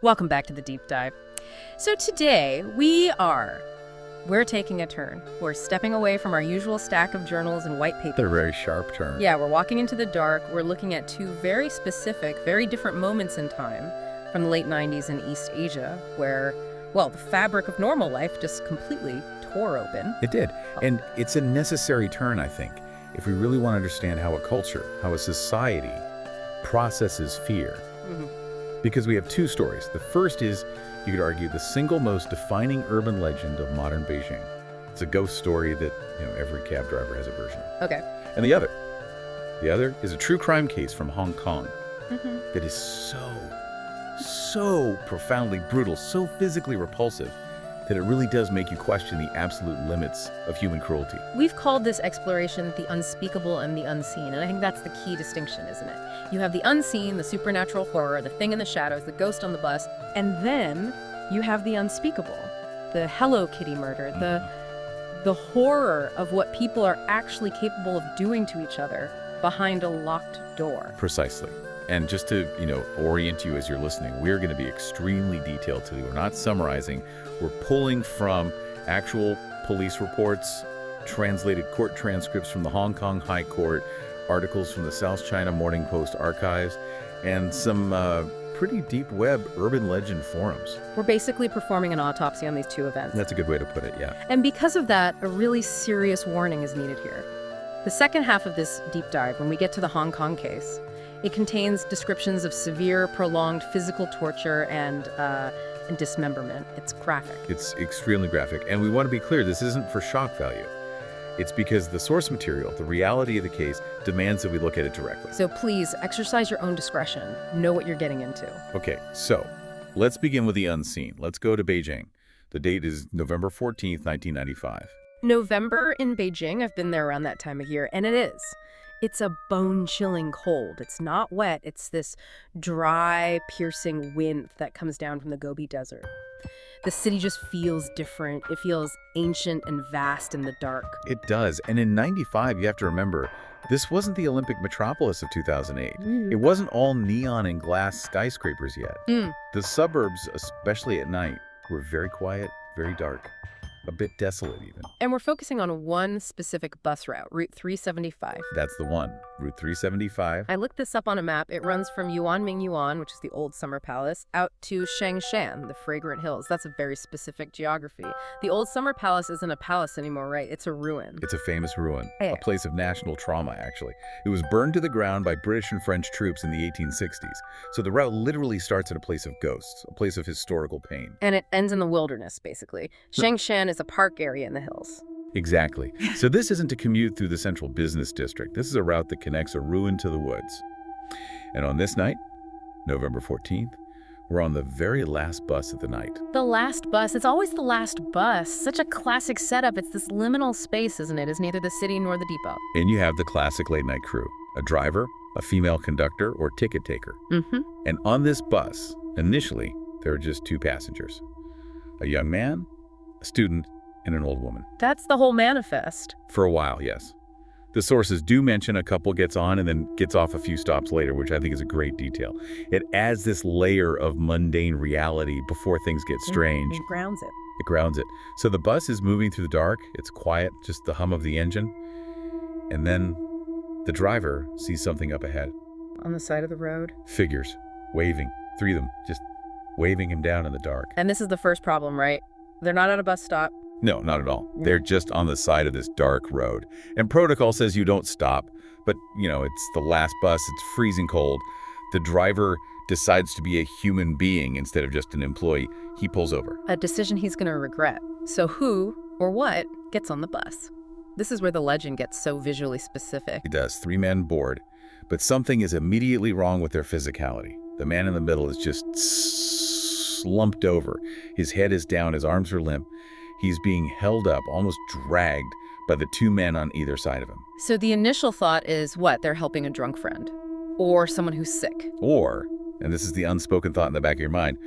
Welcome back to the Deep Dive. So today we're taking a turn. We're stepping away from our usual stack of journals and white paper. They're a very sharp turn. Yeah, we're walking into the dark. We're looking at two very specific, very different moments in time from the late 90s in East Asia where, well, the fabric of normal life just completely tore open. It did. And it's a necessary turn, I think, if we really want to understand how a culture, how a society processes fear. Because we have two stories. The first is, you could argue, the single most defining urban legend of modern Beijing. It's a ghost story that, every cab driver has a version of. Okay. And the other is a true crime case from Hong Kong that is so profoundly brutal, so physically repulsive, that it really does make you question the absolute limits of human cruelty. We've called this exploration the unspeakable and the unseen, and I think that's the key distinction, isn't it? You have the unseen, the supernatural horror, the thing in the shadows, the ghost on the bus, and then you have the unspeakable, the Hello Kitty murder, the horror of what people are actually capable of doing to each other behind a locked door. Precisely. And just to, orient you as you're listening, we're going to be extremely detailed today. We're not summarizing. We're pulling from actual police reports, translated court transcripts from the Hong Kong High Court, articles from the South China Morning Post archives, and some pretty deep web urban legend forums. We're basically performing an autopsy on these two events. That's a good way to put it, yeah. And because of that, a really serious warning is needed here. The second half of this deep dive, when we get to the Hong Kong case, it contains descriptions of severe, prolonged physical torture and dismemberment. It's graphic. It's extremely graphic. And we want to be clear, this isn't for shock value. It's because the source material, the reality of the case, demands that we look at it directly. So please, exercise your own discretion. Know what you're getting into. Okay, so let's begin with the unseen. Let's go to Beijing. The date is November 14th, 1995. November in Beijing, I've been there around that time of year, and it is. It's a bone-chilling cold. It's not wet. It's this dry, piercing wind that comes down from the Gobi Desert. The city just feels different. It feels ancient and vast in the dark. It does. And in 95, you have to remember, this wasn't the Olympic metropolis of 2008. It wasn't all neon and glass skyscrapers yet. The suburbs, especially at night, were very quiet, very dark. A bit desolate, even. And we're focusing on one specific bus route, Route 375. That's the one, Route 375. I looked this up on a map. It runs from Yuanming Yuan, which is the old summer palace, out to Shangshan, the fragrant hills. That's a very specific geography. The old summer palace isn't a palace anymore, right? It's a ruin. It's a famous ruin, Yeah. a place of national trauma, actually. It was burned to the ground by British and French troops in the 1860s. So the route literally starts at a place of ghosts, a place of historical pain. And it ends in the wilderness, basically. Shangshan is a park area in the hills. Exactly. So this isn't to commute through the central business district. This is a route that connects a ruin to the woods. And on this night, November 14th, we're on the very last bus of the night. The last bus. It's always the last bus. Such a classic setup. It's this liminal space, isn't it? It's neither the city nor the depot. And you have the classic late-night crew, a driver, a female conductor, or ticket taker. And on this bus, initially, there are just two passengers. A young man, a student, and an old woman. That's the whole manifest. For a while, yes. The sources do mention a couple gets on and then gets off a few stops later, which I think is a great detail. It adds this layer of mundane reality before things get strange. It grounds it. It grounds it. So the bus is moving through the dark. It's quiet, just the hum of the engine. And then the driver sees something up ahead. On the side of the road. Figures, waving. Three of them, just waving him down in the dark. And this is the first problem, right? They're not at a bus stop. No, not at all. They're just on the side of this dark road. And protocol says you don't stop. But, it's the last bus. It's freezing cold. The driver decides to be a human being instead of just an employee. He pulls over. A decision he's going to regret. So who or what gets on the bus? This is where the legend gets so visually specific. He does. 3 men board. But something is immediately wrong with their physicality. The man in the middle is just slumped over. His head is down. His arms are limp. He's being held up, almost dragged, by the 2 men on either side of him. So the initial thought is what? They're helping a drunk friend. Or someone who's sick. Or, and this is the unspoken thought in the back of your mind,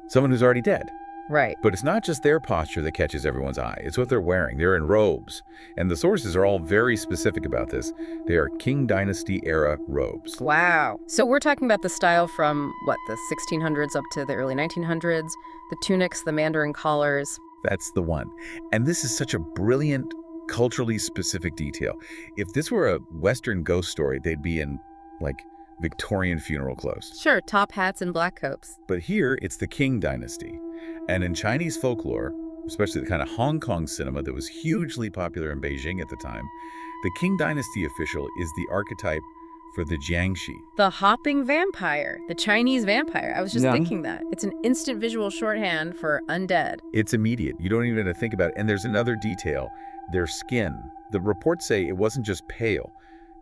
someone who's already dead. Right. But it's not just their posture that catches everyone's eye. It's what they're wearing. They're in robes. And the sources are all very specific about this. They are Qing Dynasty era robes. Wow. So we're talking about the style from, what, the 1600s up to the early 1900s? The tunics, the mandarin collars. That's the one. And this is such a brilliant, culturally specific detail. If this were a Western ghost story, they'd be in, like, Victorian funeral clothes. Sure, top hats and black coats. But here, it's the Qing Dynasty. And in Chinese folklore, especially the kind of Hong Kong cinema that was hugely popular in Beijing at the time, the Qing Dynasty official is the archetype for the Jiangshi. The hopping vampire, the Chinese vampire. I was just Yeah. thinking that. It's an instant visual shorthand for undead. It's immediate. You don't even have to think about it. And there's another detail. Their skin. The reports say it wasn't just pale.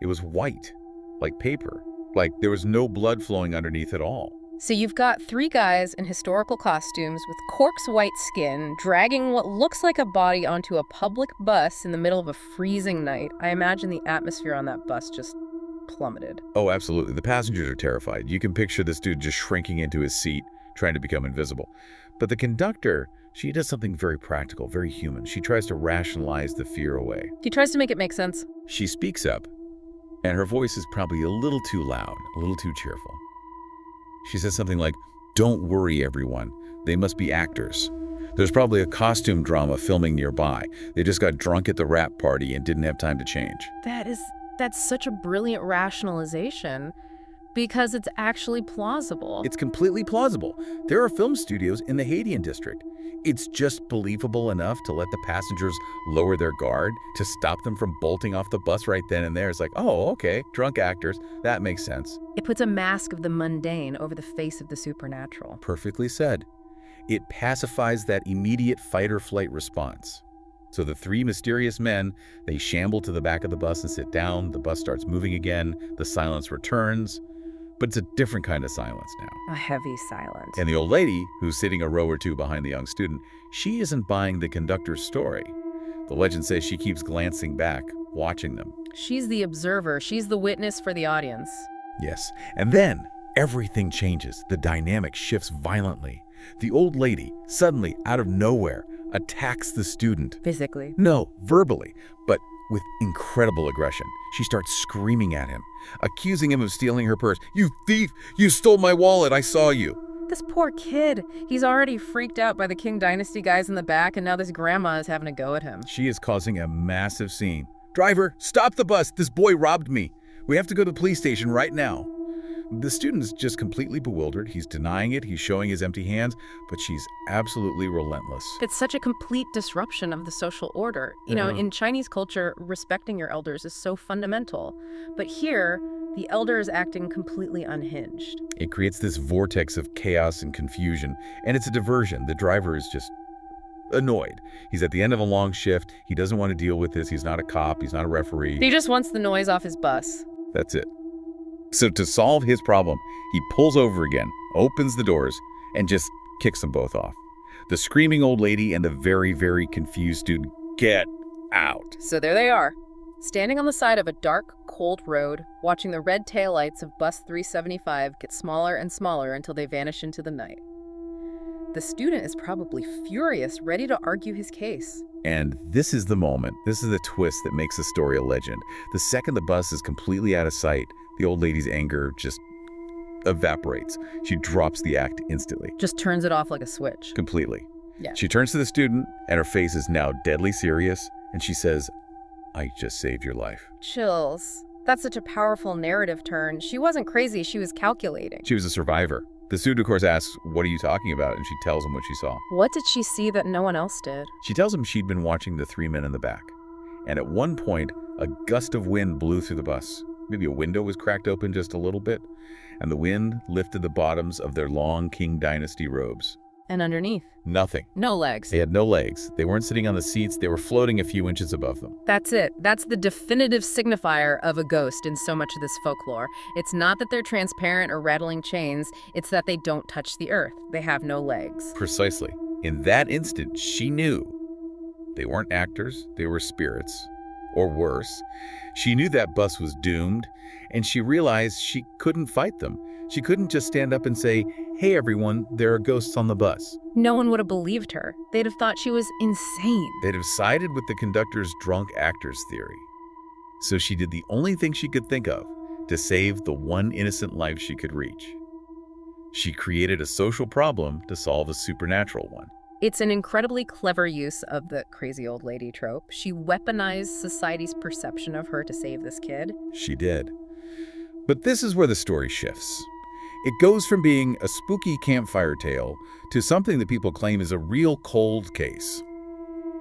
It was white, like paper. Like there was no blood flowing underneath at all. So you've got three guys in historical costumes with corpse white skin dragging what looks like a body onto a public bus in the middle of a freezing night. I imagine the atmosphere on that bus just plummeted. Oh, absolutely. The passengers are terrified. You can picture this dude just shrinking into his seat, trying to become invisible. But the conductor, she does something very practical, very human. She tries to rationalize the fear away. He tries to make it make sense. She speaks up, and her voice is probably a little too loud, a little too cheerful. She says something like, "Don't worry, everyone. They must be actors. There's probably a costume drama filming nearby. They just got drunk at the rap party and didn't have time to change." That's such a brilliant rationalization because it's actually plausible. It's completely plausible. There are film studios in the Haidian district. It's just believable enough to let the passengers lower their guard, to stop them from bolting off the bus right then and there. It's like, oh, okay, drunk actors. That makes sense. It puts a mask of the mundane over the face of the supernatural. Perfectly said. It pacifies that immediate fight-or-flight response. So the three mysterious men, they shamble to the back of the bus and sit down. The bus starts moving again. The silence returns. But it's a different kind of silence now. A heavy silence. And the old lady, who's sitting a row or two behind the young student, she isn't buying the conductor's story. The legend says she keeps glancing back, watching them. She's the observer. She's the witness for the audience. Yes. And then everything changes. The dynamic shifts violently. The old lady, suddenly, out of nowhere, attacks the student. Physically. No, verbally, but with incredible aggression. She starts screaming at him, accusing him of stealing her purse. "You thief! You stole my wallet! I saw you!" This poor kid. He's already freaked out by the Qing Dynasty guys in the back, and now this grandma is having a go at him. She is causing a massive scene. "Driver, stop the bus! This boy robbed me! We have to go to the police station right now." The student is just completely bewildered. He's denying it. He's showing his empty hands, but she's absolutely relentless. It's such a complete disruption of the social order. You know, in Chinese culture, respecting your elders is so fundamental. But here, the elder is acting completely unhinged. It creates this vortex of chaos and confusion, and it's a diversion. The driver is just annoyed. He's at the end of a long shift. He doesn't want to deal with this. He's not a cop. He's not a referee. He just wants the noise off his bus. That's it. So to solve his problem, he pulls over again, opens the doors, and just kicks them both off. The screaming old lady and the very, very confused student get out. So there they are, standing on the side of a dark, cold road, watching the red taillights of bus 375 get smaller and smaller until they vanish into the night. The student is probably furious, ready to argue his case. And this is the moment, this is the twist that makes the story a legend. The second the bus is completely out of sight, the old lady's anger just evaporates. She drops the act instantly. Just turns it off like a switch. Completely. Yeah. She turns to the student, and her face is now deadly serious, and she says, "I just saved your life." Chills. That's such a powerful narrative turn. She wasn't crazy, she was calculating. She was a survivor. The student, of course, asks, "What are you talking about?" And she tells him what she saw. What did she see that no one else did? She tells him she'd been watching the three men in the back. And at one point, a gust of wind blew through the bus. Maybe a window was cracked open just a little bit, and the wind lifted the bottoms of their long Qing Dynasty robes. And underneath? Nothing. No legs. They had no legs. They weren't sitting on the seats. They were floating a few inches above them. That's it. That's the definitive signifier of a ghost in so much of this folklore. It's not that they're transparent or rattling chains. It's that they don't touch the earth. They have no legs. Precisely. In that instant, she knew they weren't actors. They were spirits. Or worse. She knew that bus was doomed, and she realized she couldn't fight them. She couldn't just stand up and say, "Hey everyone, there are ghosts on the bus." No one would have believed her. They'd have thought she was insane. They'd have sided with the conductor's drunk actors theory. So she did the only thing she could think of to save the one innocent life she could reach. She created a social problem to solve a supernatural one. It's an incredibly clever use of the crazy old lady trope. She weaponized society's perception of her to save this kid. She did. But this is where the story shifts. It goes from being a spooky campfire tale to something that people claim is a real cold case.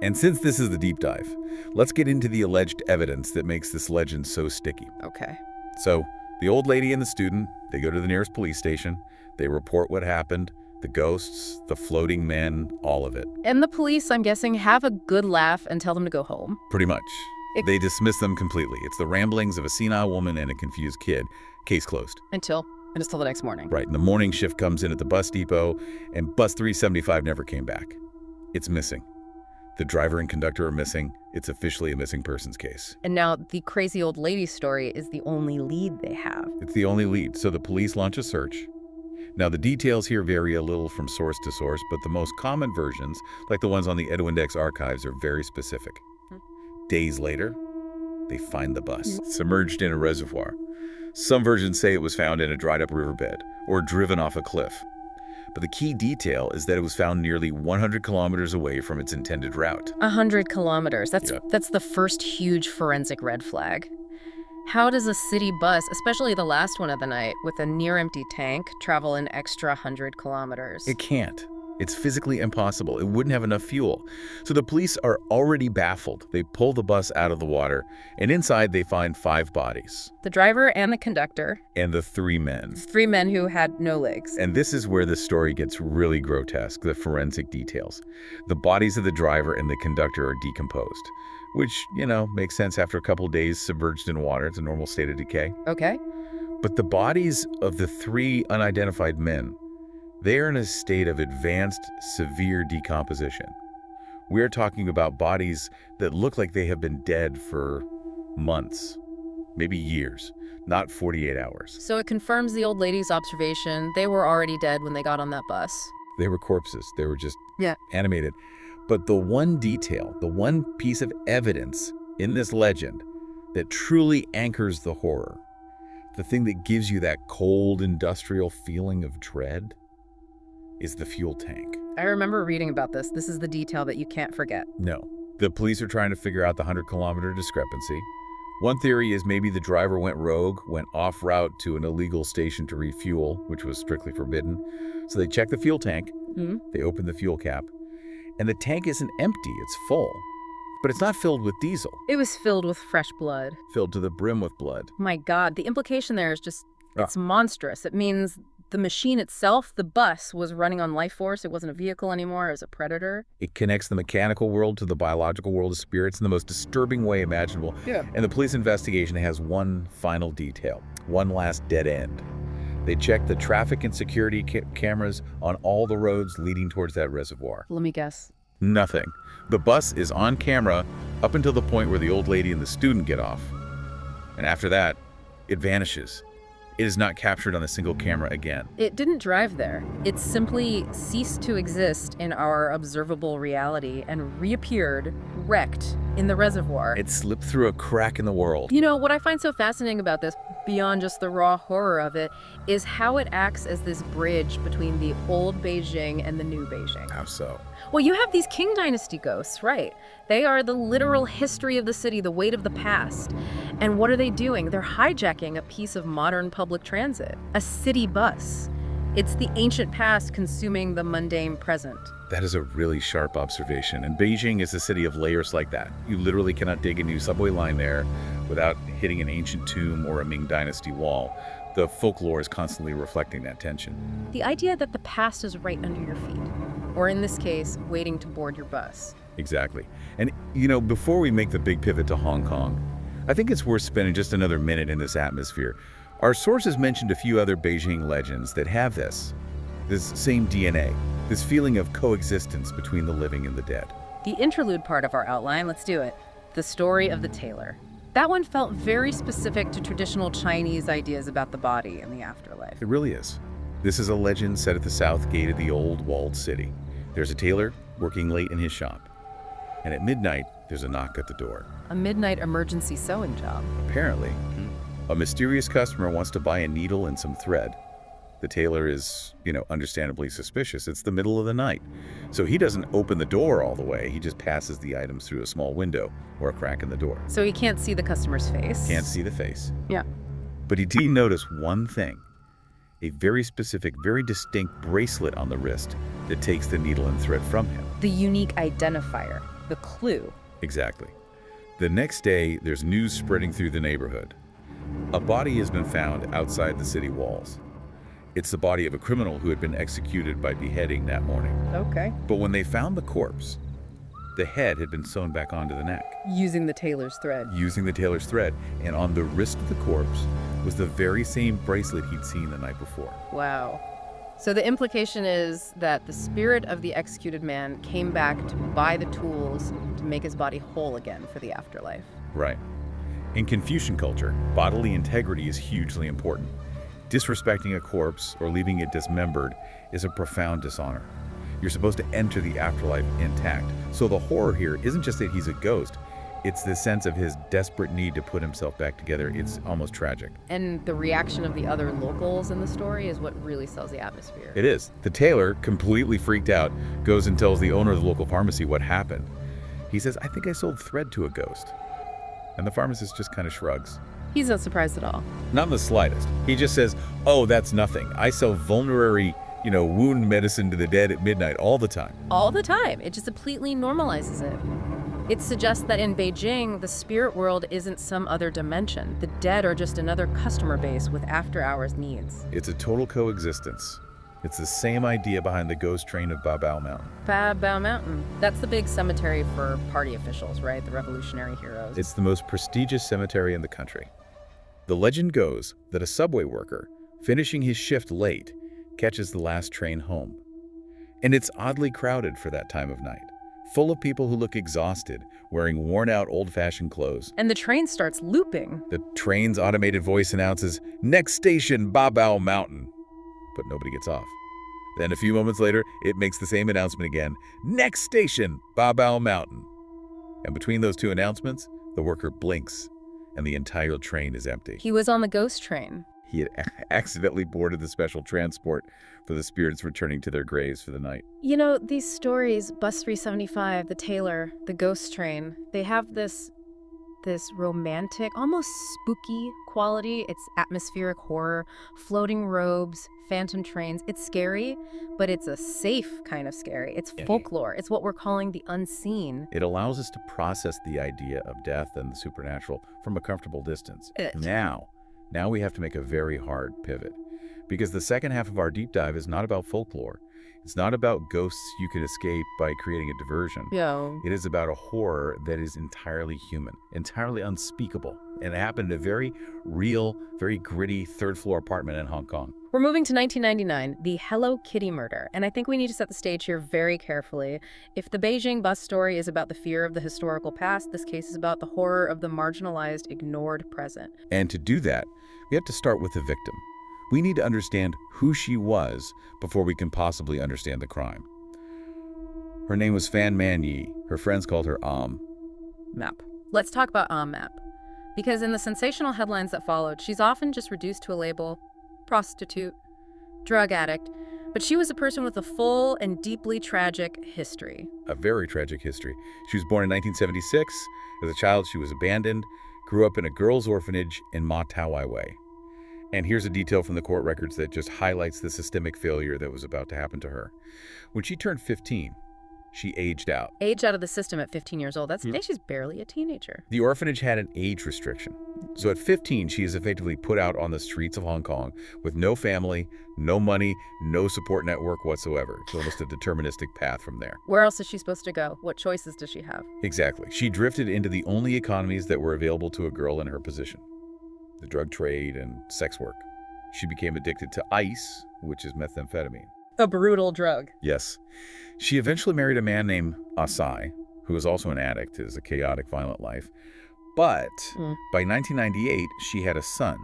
And since this is the deep dive, let's get into the alleged evidence that makes this legend so sticky. Okay. So, the old lady and the student, they go to the nearest police station, they report what happened, the ghosts, the floating men, all of it. And the police, I'm guessing, have a good laugh and tell them to go home. Pretty much. They dismiss them completely. It's the ramblings of a senile woman and a confused kid. Case closed. Until the next morning. Right, and the morning shift comes in at the bus depot, and bus 375 never came back. It's missing. The driver and conductor are missing. It's officially a missing persons case. And now the crazy old lady story is the only lead they have. It's the only lead, so the police launch a search. Now, the details here vary a little from source to source, but the most common versions, like the ones on the Edwindex archives, are very specific. Days later, they find the bus, submerged in a reservoir. Some versions say it was found in a dried-up riverbed or driven off a cliff. But the key detail is that it was found nearly 100 kilometers away from its intended route. 100 kilometers. That's the first huge forensic red flag. How does a city bus, especially the last one of the night, with a near-empty tank, travel an extra 100 kilometers? It can't. It's physically impossible. It wouldn't have enough fuel. So the police are already baffled. They pull the bus out of the water, and inside they find 5 bodies. The driver and the conductor. And the 3 men. 3 men who had no legs. And this is where the story gets really grotesque, the forensic details. The bodies of the driver and the conductor are decomposed, which, makes sense after a couple days submerged in water. It's a normal state of decay. Okay. But the bodies of the 3 unidentified men, they are in a state of advanced, severe decomposition. We're talking about bodies that look like they have been dead for months, maybe years, not 48 hours. So it confirms the old lady's observation. They were already dead when they got on that bus. They were corpses. They were just animated. But the one detail, the one piece of evidence in this legend that truly anchors the horror, the thing that gives you that cold industrial feeling of dread, is the fuel tank. I remember reading about this. This is the detail that you can't forget. No. The police are trying to figure out the 100-kilometer discrepancy. One theory is maybe the driver went rogue, went off route to an illegal station to refuel, which was strictly forbidden. So they check the fuel tank, they open the fuel cap, and the tank isn't empty, it's full. But it's not filled with diesel. It was filled with fresh blood. Filled to the brim with blood. My God, the implication there is just, it's monstrous. It means the machine itself, the bus, was running on life force. It wasn't a vehicle anymore. It was a predator. It connects the mechanical world to the biological world of spirits in the most disturbing way imaginable. Yeah. And the police investigation has one final detail, one last dead end. They checked the traffic and security cameras on all the roads leading towards that reservoir. Let me guess. Nothing. The bus is on camera up until the point where the old lady and the student get off. And after that, it vanishes. It is not captured on a single camera again. It didn't drive there. It simply ceased to exist in our observable reality and reappeared, wrecked, in the reservoir. It slipped through a crack in the world. What I find so fascinating about this, beyond just the raw horror of it, is how it acts as this bridge between the old Beijing and the new Beijing. How so? Well, you have these Qing Dynasty ghosts, right? They are the literal history of the city, the weight of the past. And what are they doing? They're hijacking a piece of modern public transit, a city bus. It's the ancient past consuming the mundane present. That is a really sharp observation. And Beijing is a city of layers like that. You literally cannot dig a new subway line there without hitting an ancient tomb or a Ming Dynasty wall. The folklore is constantly reflecting that tension. The idea that the past is right under your feet, or in this case, waiting to board your bus. Exactly. And, before we make the big pivot to Hong Kong, I think it's worth spending just another minute in this atmosphere. Our sources mentioned a few other Beijing legends that have this same DNA, this feeling of coexistence between the living and the dead. The interlude part of our outline, let's do it. The story of the tailor. That one felt very specific to traditional Chinese ideas about the body and the afterlife. It really is. This is a legend set at the south gate of the old walled city. There's a tailor working late in his shop. And at midnight, there's a knock at the door. A midnight emergency sewing job. Apparently, a mysterious customer wants to buy a needle and some thread. The tailor is, understandably suspicious. It's the middle of the night. So he doesn't open the door all the way. He just passes the items through a small window or a crack in the door. So he can't see the customer's face. Can't see the face. Yeah. But he did notice one thing. A very specific, very distinct bracelet on the wrist that takes the needle and thread from him. The unique identifier. The clue. Exactly. The next day, there's news spreading through the neighborhood. A body has been found outside the city walls. It's the body of a criminal who had been executed by beheading that morning. Okay. But when they found the corpse, the head had been sewn back onto the neck. Using the tailor's thread. Using the tailor's thread. And on the wrist of the corpse was the very same bracelet he'd seen the night before. Wow. So the implication is that the spirit of the executed man came back to buy the tools to make his body whole again for the afterlife. Right. In Confucian culture, bodily integrity is hugely important. Disrespecting a corpse or leaving it dismembered is a profound dishonor. You're supposed to enter the afterlife intact. So the horror here isn't just that he's a ghost. It's the sense of his desperate need to put himself back together. It's almost tragic. And the reaction of the other locals in the story is what really sells the atmosphere. It is. The tailor, completely freaked out, goes and tells the owner of the local pharmacy what happened. He says, "I think I sold thread to a ghost." And the pharmacist just kind of shrugs. He's not surprised at all. Not in the slightest. He just says, "Oh, that's nothing. I sell vulnerary, wound medicine to the dead at midnight all the time." All the time. It just completely normalizes it. It suggests that in Beijing, the spirit world isn't some other dimension. The dead are just another customer base with after-hours needs. It's a total coexistence. It's the same idea behind the ghost train of Babao Mountain. Babao Mountain. That's the big cemetery for party officials, right? The revolutionary heroes. It's the most prestigious cemetery in the country. The legend goes that a subway worker, finishing his shift late, catches the last train home. And it's oddly crowded for that time of night, full of people who look exhausted, wearing worn-out old-fashioned clothes. And the train starts looping. The train's automated voice announces, "Next station, Babao Mountain." But nobody gets off. Then a few moments later, it makes the same announcement again, "Next station, Babao Mountain." And between those two announcements, the worker blinks, and the entire train is empty. He was on the ghost train. He had accidentally boarded the special transport for the spirits returning to their graves for the night. These stories, Bus 375, the tailor, the ghost train, they have this romantic, almost spooky quality. It's atmospheric horror, floating robes, phantom trains. It's scary, but it's a safe kind of scary. It's folklore. It's what we're calling the unseen. It allows us to process the idea of death and the supernatural from a comfortable distance. Now we have to make a very hard pivot, because the second half of our deep dive is not about folklore. It's not about ghosts you can escape by creating a diversion. Yeah. It is about a horror that is entirely human, entirely unspeakable, and it happened in a very real, very gritty third-floor apartment in Hong Kong. We're moving to 1999, the Hello Kitty murder, and I think we need to set the stage here very carefully. If the Beijing bus story is about the fear of the historical past, this case is about the horror of the marginalized, ignored present. And to do that, we have to start with the victim. We need to understand who she was before we can possibly understand the crime. Her name was Fan Man Yi. Her friends called her Map. Let's talk about Map. Because in the sensational headlines that followed, she's often just reduced to a label: prostitute, drug addict. But she was a person with a full and deeply tragic history. A very tragic history. She was born in 1976. As a child, she was abandoned, grew up in a girls' orphanage in Ma Tau Wei. And here's a detail from the court records that just highlights the systemic failure that was about to happen to her. When she turned 15, she aged out. Aged out of the system at 15 years old. She's barely a teenager. The orphanage had an age restriction. So at 15, she is effectively put out on the streets of Hong Kong with no family, no money, no support network whatsoever. It's almost a deterministic path from there. Where else is she supposed to go? What choices does she have? Exactly. She drifted into the only economies that were available to a girl in her position: the drug trade and sex work. She became addicted to ice, which is methamphetamine. A brutal drug. Yes. She eventually married a man named Asai, who was also an addict. It was a chaotic, violent life. But Mm. by 1998, she had a son.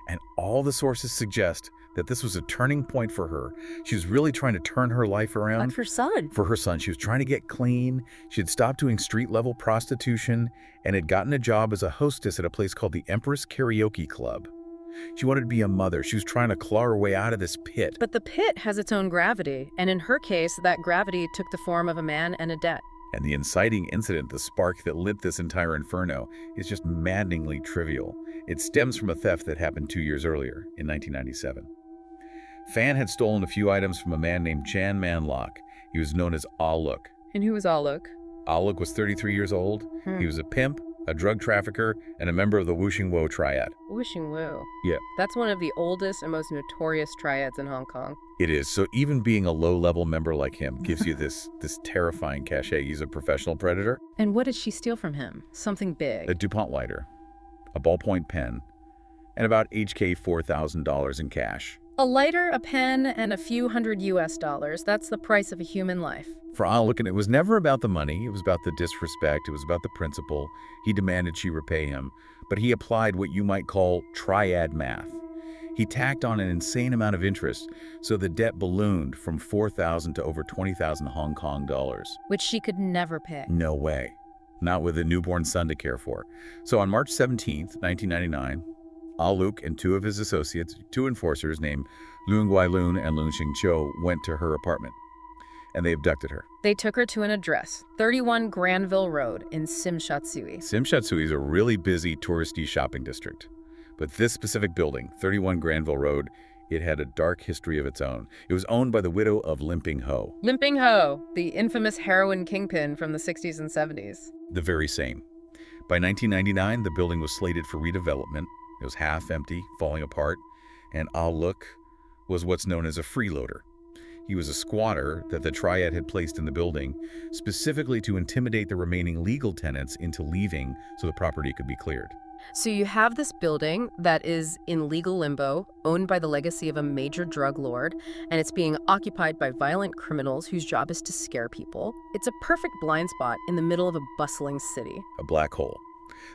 And all the sources suggest that this was a turning point for her. She was really trying to turn her life around. But for son. For her son. She was trying to get clean. She had stopped doing street-level prostitution and had gotten a job as a hostess at a place called the Empress Karaoke Club. She wanted to be a mother. She was trying to claw her way out of this pit. But the pit has its own gravity, and in her case, that gravity took the form of a man and a debt. And the inciting incident, the spark that lit this entire inferno, is just maddeningly trivial. It stems from a theft that happened 2 years earlier, in 1997. Fan had stolen a few items from a man named Chan Man Lok. He was known as Ah-Look. And who was Aluk? Ah-Look was 33 years old. He was a pimp, a drug trafficker, and a member of the Wuxing Wo triad. Wuxing Wu. Yeah. That's one of the oldest and most notorious triads in Hong Kong. It is. So even being a low-level member like him gives you this terrifying cachet. He's a professional predator. And what did she steal from him? Something big. A DuPont lighter, a ballpoint pen, and about HK $4,000 in cash. A lighter, a pen, and a few hundred US dollars. That's the price of a human life. For Ah-Look, and it was never about the money. It was about the disrespect. It was about the principle. He demanded she repay him, but he applied what you might call triad math. He tacked on an insane amount of interest, so the debt ballooned from 4,000 to over 20,000 Hong Kong dollars. Which she could never pay. No way. Not with a newborn son to care for. So on March 17th, 1999, Ah-Look and two of his associates, two enforcers named Lun Guilun and Lun Xingqiu, went to her apartment, and they abducted her. They took her to an address, 31 Granville Road in Tsim Sha Tsui. Tsim Sha Tsui is a really busy touristy shopping district. But this specific building, 31 Granville Road, it had a dark history of its own. It was owned by the widow of Limping Ho. Limping Ho, the infamous heroin kingpin from the 60s and 70s. The very same. By 1999, the building was slated for redevelopment. It was half empty, falling apart, and Ah-Look was what's known as a freeloader. He was a squatter that the triad had placed in the building, specifically to intimidate the remaining legal tenants into leaving so the property could be cleared. So you have this building that is in legal limbo, owned by the legacy of a major drug lord, and it's being occupied by violent criminals whose job is to scare people. It's a perfect blind spot in the middle of a bustling city. A black hole.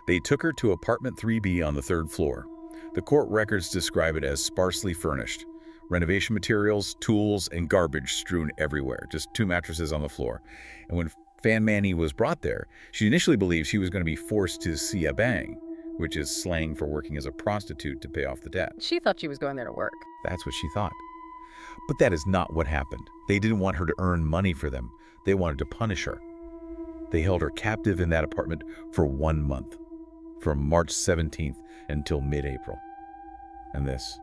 They took her to apartment 3B on the 3rd floor. The court records describe it as sparsely furnished. Renovation materials, tools, and garbage strewn everywhere, just 2 mattresses on the floor. And when Fan Manny was brought there, she initially believed she was going to be forced to siya bang, which is slang for working as a prostitute to pay off the debt. She thought she was going there to work. That's what she thought. But that is not what happened. They didn't want her to earn money for them. They wanted to punish her. They held her captive in that apartment for 1 month, from March 17th until mid-April. And this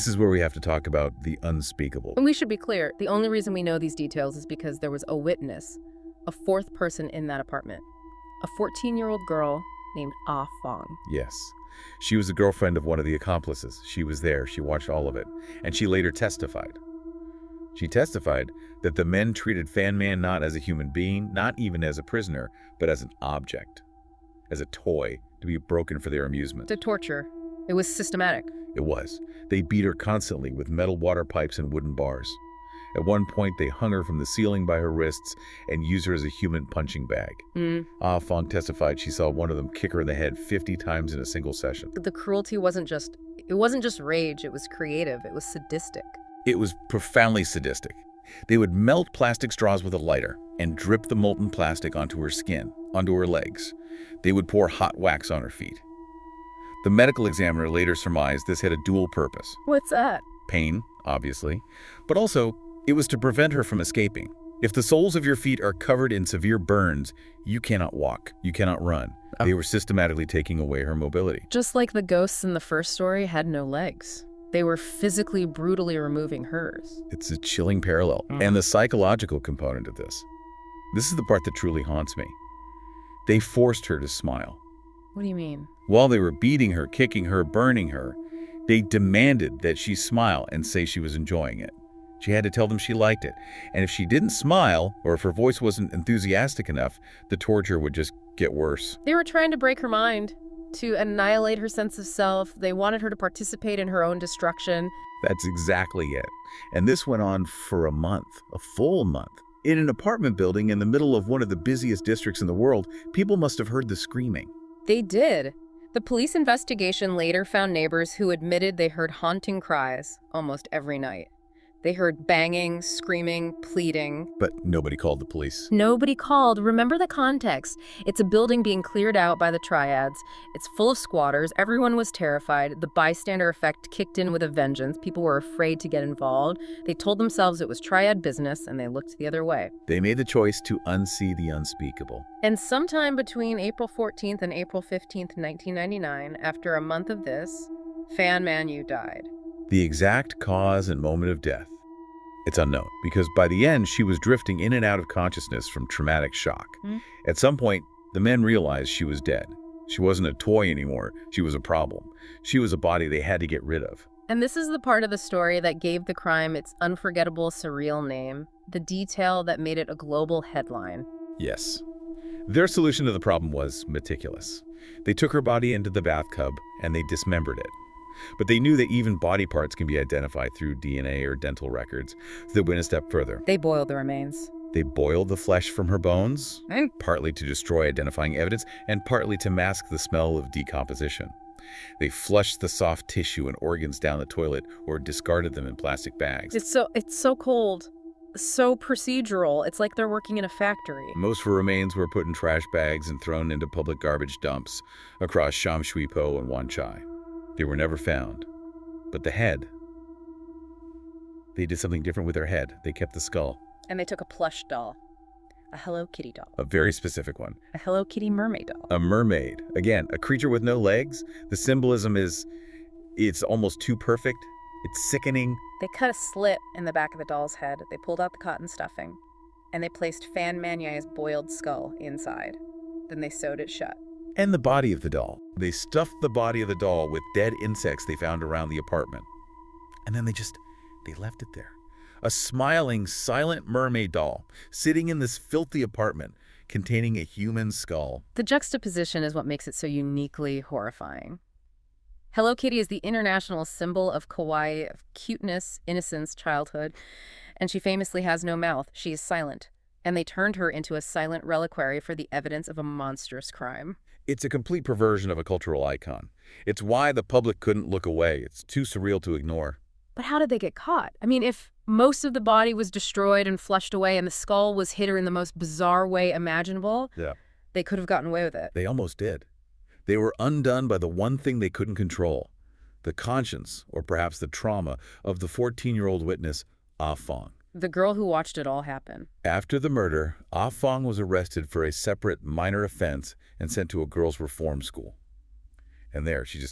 is where we have to talk about the unspeakable. And we should be clear, the only reason we know these details is because there was a witness, a 4th person in that apartment, a 14-year-old girl named Ah Fong. Yes. She was the girlfriend of one of the accomplices. She was there. She watched all of it. And she later testified. She testified that the men treated Fan Man not as a human being, not even as a prisoner, but as an object, as a toy to be broken for their amusement. To torture. It was systematic. It was. They beat her constantly with metal water pipes and wooden bars. At one point, they hung her from the ceiling by her wrists and used her as a human punching bag. Ah Fong testified she saw one of them kick her in the head 50 times in a single session. The cruelty wasn't just rage, it was creative, it was sadistic. It was profoundly sadistic. They would melt plastic straws with a lighter and drip the molten plastic onto her skin, onto her legs. They would pour hot wax on her feet. The medical examiner later surmised this had a dual purpose. What's that? Pain, obviously, but also it was to prevent her from escaping. If the soles of your feet are covered in severe burns, you cannot walk, you cannot run. They were systematically taking away her mobility. Just like the ghosts in the first story had no legs. They were physically, brutally removing hers. It's a chilling parallel. And the psychological component of this. This is the part that truly haunts me. They forced her to smile. What do you mean? While they were beating her, kicking her, burning her, they demanded that she smile and say she was enjoying it. She had to tell them she liked it. And if she didn't smile, or if her voice wasn't enthusiastic enough, the torture would just get worse. They were trying to break her mind, to annihilate her sense of self. They wanted her to participate in her own destruction. That's exactly it. And this went on for a month, a full month. In an apartment building in the middle of one of the busiest districts in the world, people must have heard the screaming. They did. The police investigation later found neighbors who admitted they heard haunting cries almost every night. They heard banging, screaming, pleading. But nobody called the police. Nobody called. Remember the context. It's a building being cleared out by the triads. It's full of squatters. Everyone was terrified. The bystander effect kicked in with a vengeance. People were afraid to get involved. They told themselves it was triad business, and they looked the other way. They made the choice to unsee the unspeakable. And sometime between April 14th and April 15th, 1999, after a month of this, Fan Manu died. The exact cause and moment of death, it's unknown, because by the end, she was drifting in and out of consciousness from traumatic shock. At some point, the men realized she was dead. She wasn't a toy anymore. She was a problem. She was a body they had to get rid of. And this is the part of the story that gave the crime its unforgettable, surreal name, the detail that made it a global headline. Yes. Their solution to the problem was meticulous. They took her body into the bathtub and they dismembered it. But they knew that even body parts can be identified through DNA or dental records, so they went a step further. They boiled the remains. They boiled the flesh from her bones, partly to destroy identifying evidence and partly to mask the smell of decomposition. They flushed the soft tissue and organs down the toilet or discarded them in plastic bags. It's so cold, so procedural. It's like they're working in a factory. Most of her remains were put in trash bags and thrown into public garbage dumps across Sham Shui Po and Wan Chai. They were never found. But the head, they did something different with her head. They kept the skull. And they took a plush doll, a Hello Kitty doll. A very specific one. A Hello Kitty mermaid doll. A mermaid. Again, a creature with no legs. The symbolism it's almost too perfect. It's sickening. They cut a slit in the back of the doll's head. They pulled out the cotton stuffing, and they placed Fan Manu's boiled skull inside. Then they sewed it shut. And the body of the doll. They stuffed the body of the doll with dead insects they found around the apartment. And then they left it there. A smiling, silent mermaid doll sitting in this filthy apartment containing a human skull. The juxtaposition is what makes it so uniquely horrifying. Hello Kitty is the international symbol of kawaii, of cuteness, innocence, childhood, and she famously has no mouth. She is silent. And they turned her into a silent reliquary for the evidence of a monstrous crime. It's a complete perversion of a cultural icon. It's why the public couldn't look away. It's too surreal to ignore. But how did they get caught? I mean, if most of the body was destroyed and flushed away and the skull was hit her in the most bizarre way imaginable, they could have gotten away with it. They almost did. They were undone by the one thing they couldn't control, the conscience, or perhaps the trauma, of the 14-year-old witness, Ah Fong. The girl who watched it all happen. After the murder, Ah Fong was arrested for a separate minor offense and sent to a girls' reform school. And there, she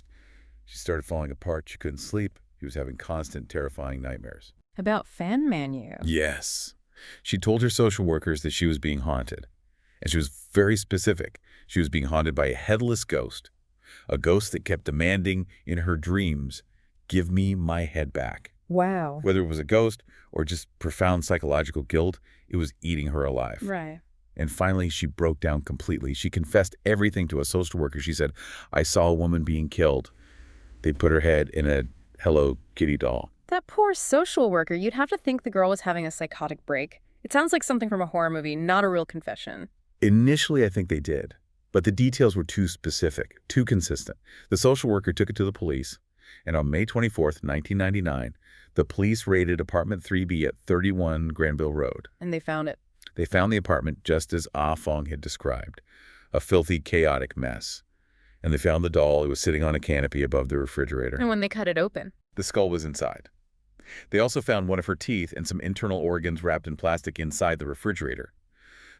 started falling apart. She couldn't sleep. She was having constant, terrifying nightmares. About Fan Manu. Yes. She told her social workers that she was being haunted. And she was very specific. She was being haunted by a headless ghost. A ghost that kept demanding in her dreams, "Give me my head back." Wow. Whether it was a ghost or just profound psychological guilt, it was eating her alive. Right. And finally, she broke down completely. She confessed everything to a social worker. She said, "I saw a woman being killed. They put her head in a Hello Kitty doll." That poor social worker. You'd have to think the girl was having a psychotic break. It sounds like something from a horror movie, not a real confession. Initially, I think they did. But the details were too specific, too consistent. The social worker took it to the police. And on May 24th, 1999, the police raided apartment 3B at 31 Granville Road. And they found it. They found the apartment just as Ah Fong had described, a filthy, chaotic mess. And they found the doll. It was sitting on a canopy above the refrigerator. And when they cut it open, the skull was inside. They also found one of her teeth and some internal organs wrapped in plastic inside the refrigerator.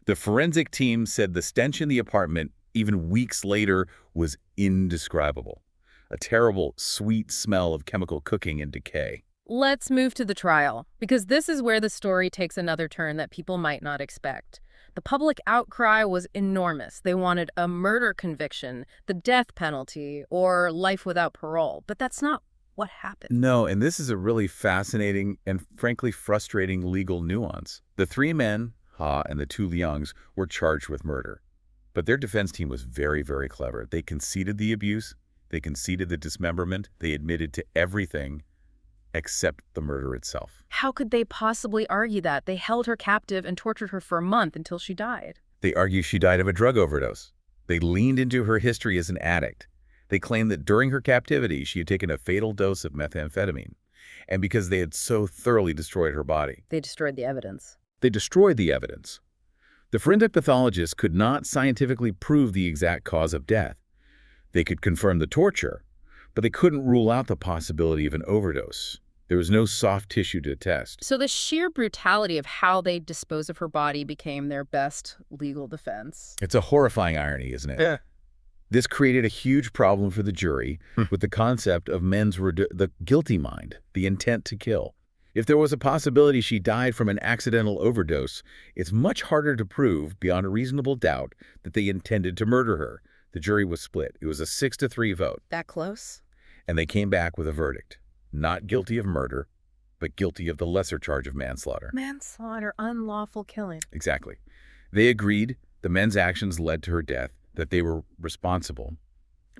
The forensic team said the stench in the apartment, even weeks later, was indescribable. A terrible, sweet smell of chemical cooking and decay. let's move to the trial, because this is where the story takes another turn that people might not expect. The public outcry was enormous. They wanted a murder conviction, the death penalty, or life without parole. But that's not what happened. No, and this is a really fascinating and frankly frustrating legal nuance. The three men, Ha and the two Liangs, were charged with murder. But their defense team was very, very clever. They conceded the abuse, they conceded the dismemberment, they admitted to everything except the murder itself. How could they possibly argue that? They held her captive and tortured her for a month until she died. They argue she died of a drug overdose. They leaned into her history as an addict. They claimed that during her captivity, she had taken a fatal dose of methamphetamine. And because they had so thoroughly destroyed her body. They destroyed the evidence. They destroyed the evidence. The forensic pathologists could not scientifically prove the exact cause of death. They could confirm the torture, but they couldn't rule out the possibility of an overdose. There was no soft tissue to test. So the sheer brutality of how they dispose of her body became their best legal defense. It's a horrifying irony, isn't it? Yeah. This created a huge problem for the jury with the concept of the guilty mind, the intent to kill. If there was a possibility she died from an accidental overdose, it's much harder to prove beyond a reasonable doubt that they intended to murder her. The jury was split. It was a 6-3 vote. That close? And they came back with a verdict. Not guilty of murder, but guilty of the lesser charge of manslaughter. Manslaughter, unlawful killing. Exactly. They agreed the men's actions led to her death, that they were responsible.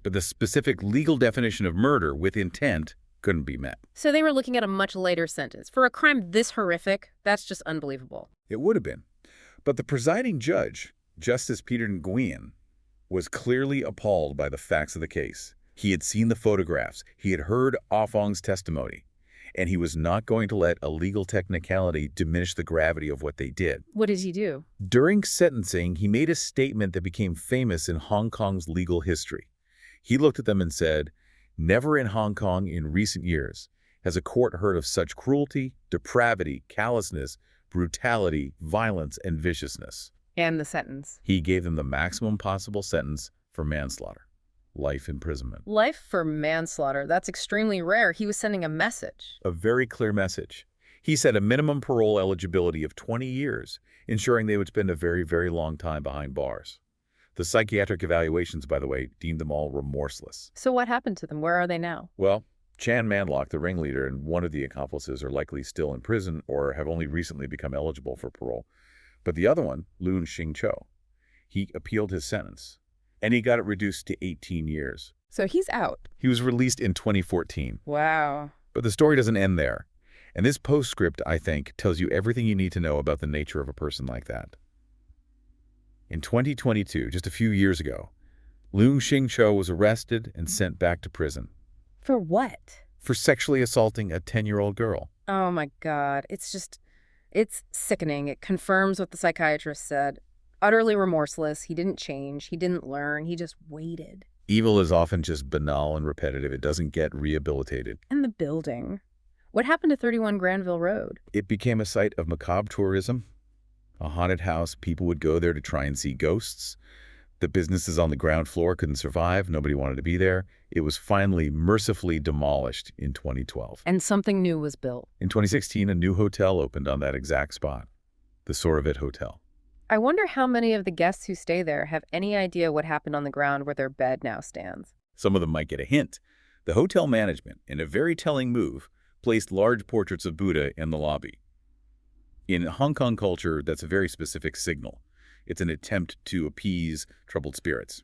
But the specific legal definition of murder with intent couldn't be met. So they were looking at a much later sentence. For a crime this horrific, that's just unbelievable. It would have been. But the presiding judge, Justice Peter Nguyen, was clearly appalled by the facts of the case. He had seen the photographs. He had heard Ah Fong's testimony. And he was not going to let a legal technicality diminish the gravity of what they did. What did he do? During sentencing, he made a statement that became famous in Hong Kong's legal history. He looked at them and said, "Never in Hong Kong in recent years has a court heard of such cruelty, depravity, callousness, brutality, violence, and viciousness." And the sentence. He gave them the maximum possible sentence for manslaughter. Life imprisonment. Life for manslaughter. That's extremely rare. He was sending a message. A very clear message. He said a minimum parole eligibility of 20 years, ensuring they would spend a very, very long time behind bars. The psychiatric evaluations, by the way, deemed them all remorseless. So what happened to them? Where are they now? Well, Chan Manlock, the ringleader, and one of the accomplices are likely still in prison or have only recently become eligible for parole. But the other one, Loon Shing Cho, he appealed his sentence, and he got it reduced to 18 years. So he's out. He was released in 2014. Wow. But the story doesn't end there. And this postscript, I think, tells you everything you need to know about the nature of a person like that. In 2022, just a few years ago, Loon Shing Cho was arrested and sent back to prison. For what? For sexually assaulting a 10-year-old girl. Oh my God. It's sickening. It confirms what the psychiatrist said. Utterly remorseless. He didn't change. He didn't learn. He just waited. Evil is often just banal and repetitive. It doesn't get rehabilitated. And the building. What happened to 31 Granville Road? It became a site of macabre tourism. A haunted house. People would go there to try and see ghosts. The businesses on the ground floor couldn't survive. Nobody wanted to be there. It was finally mercifully demolished in 2012. And something new was built. In 2016, a new hotel opened on that exact spot, the Soravit Hotel. I wonder how many of the guests who stay there have any idea what happened on the ground where their bed now stands. Some of them might get a hint. The hotel management, in a very telling move, placed large portraits of Buddha in the lobby. In Hong Kong culture, that's a very specific signal. It's an attempt to appease troubled spirits,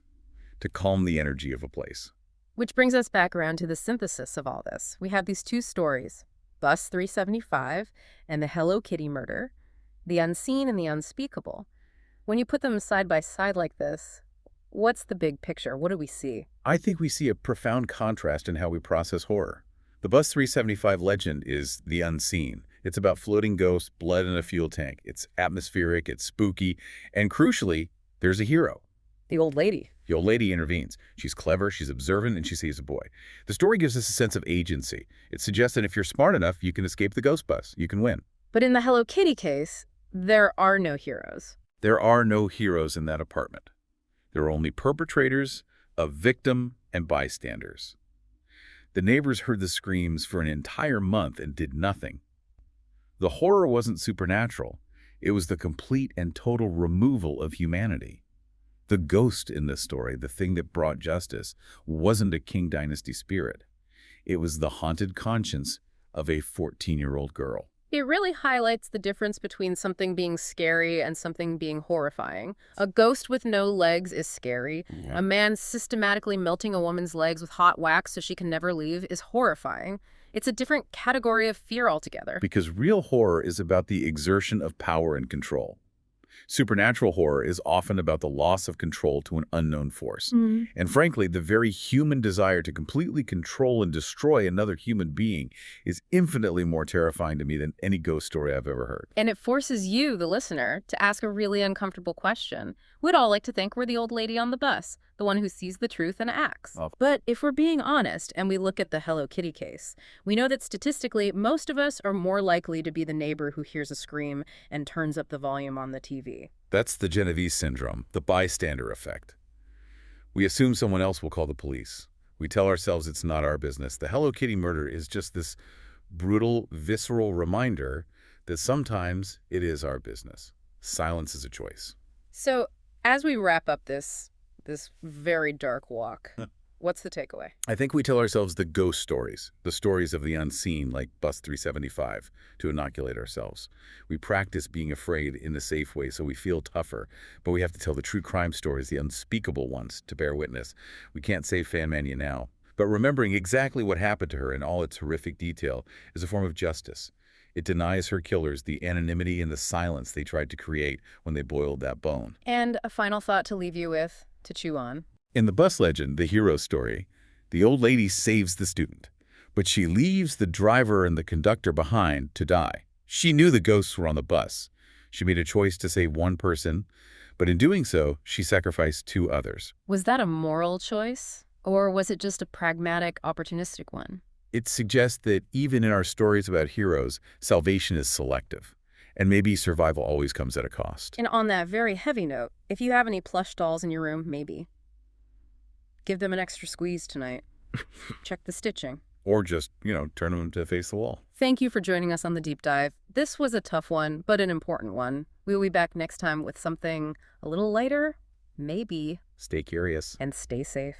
to calm the energy of a place. Which brings us back around to the synthesis of all this. We have these two stories, Bus 375 and the Hello Kitty murder, the unseen and the unspeakable. When you put them side by side like this, what's the big picture? What do we see? I think we see a profound contrast in how we process horror. The Bus 375 legend is the unseen. It's about floating ghosts, blood in a fuel tank. It's atmospheric, it's spooky, and crucially, there's a hero. The old lady. The old lady intervenes. She's clever, she's observant, and she sees a boy. The story gives us a sense of agency. It suggests that if you're smart enough, you can escape the ghost bus. You can win. But in the Hello Kitty case, there are no heroes. There are no heroes in that apartment. There are only perpetrators, a victim, and bystanders. The neighbors heard the screams for an entire month and did nothing. The horror wasn't supernatural. It was the complete and total removal of humanity. The ghost in this story, the thing that brought justice, wasn't a Qing Dynasty spirit. It was the haunted conscience of a 14-year-old girl. It really highlights the difference between something being scary and something being horrifying. A ghost with no legs is scary. Yeah. A man systematically melting a woman's legs with hot wax so she can never leave is horrifying. It's a different category of fear altogether. Because real horror is about the exertion of power and control. Supernatural horror is often about the loss of control to an unknown force. And frankly, the very human desire to completely control and destroy another human being is infinitely more terrifying to me than any ghost story I've ever heard. And it forces you, the listener, to ask a really uncomfortable question. We'd all like to think we're the old lady on the bus, the one who sees the truth and acts. Oh. But if we're being honest and we look at the Hello Kitty case, we know that statistically, most of us are more likely to be the neighbor who hears a scream and turns up the volume on the TV. That's the Genovese syndrome, the bystander effect. We assume someone else will call the police. We tell ourselves it's not our business. The Hello Kitty murder is just this brutal, visceral reminder that sometimes it is our business. Silence is a choice. So, as we wrap up this very dark walk, what's the takeaway? I think we tell ourselves the ghost stories, the stories of the unseen, like Bus 375, to inoculate ourselves. We practice being afraid in a safe way so we feel tougher, but we have to tell the true crime stories, the unspeakable ones, to bear witness. We can't save Fan Mania now, but remembering exactly what happened to her in all its horrific detail is a form of justice. It denies her killers the anonymity and the silence they tried to create when they boiled that bone. And a final thought to leave you with, to chew on. In the bus legend, the hero story, the old lady saves the student, but she leaves the driver and the conductor behind to die. She knew the ghosts were on the bus. She made a choice to save one person, but in doing so, she sacrificed two others. Was that a moral choice? Or was it just a pragmatic, opportunistic one? It suggests that even in our stories about heroes, salvation is selective, and maybe survival always comes at a cost. And on that very heavy note, if you have any plush dolls in your room, maybe give them an extra squeeze tonight. Check the stitching. Or just, turn them to face the wall. Thank you for joining us on the deep dive. This was a tough one, but an important one. We'll be back next time with something a little lighter, maybe. Stay curious. And stay safe.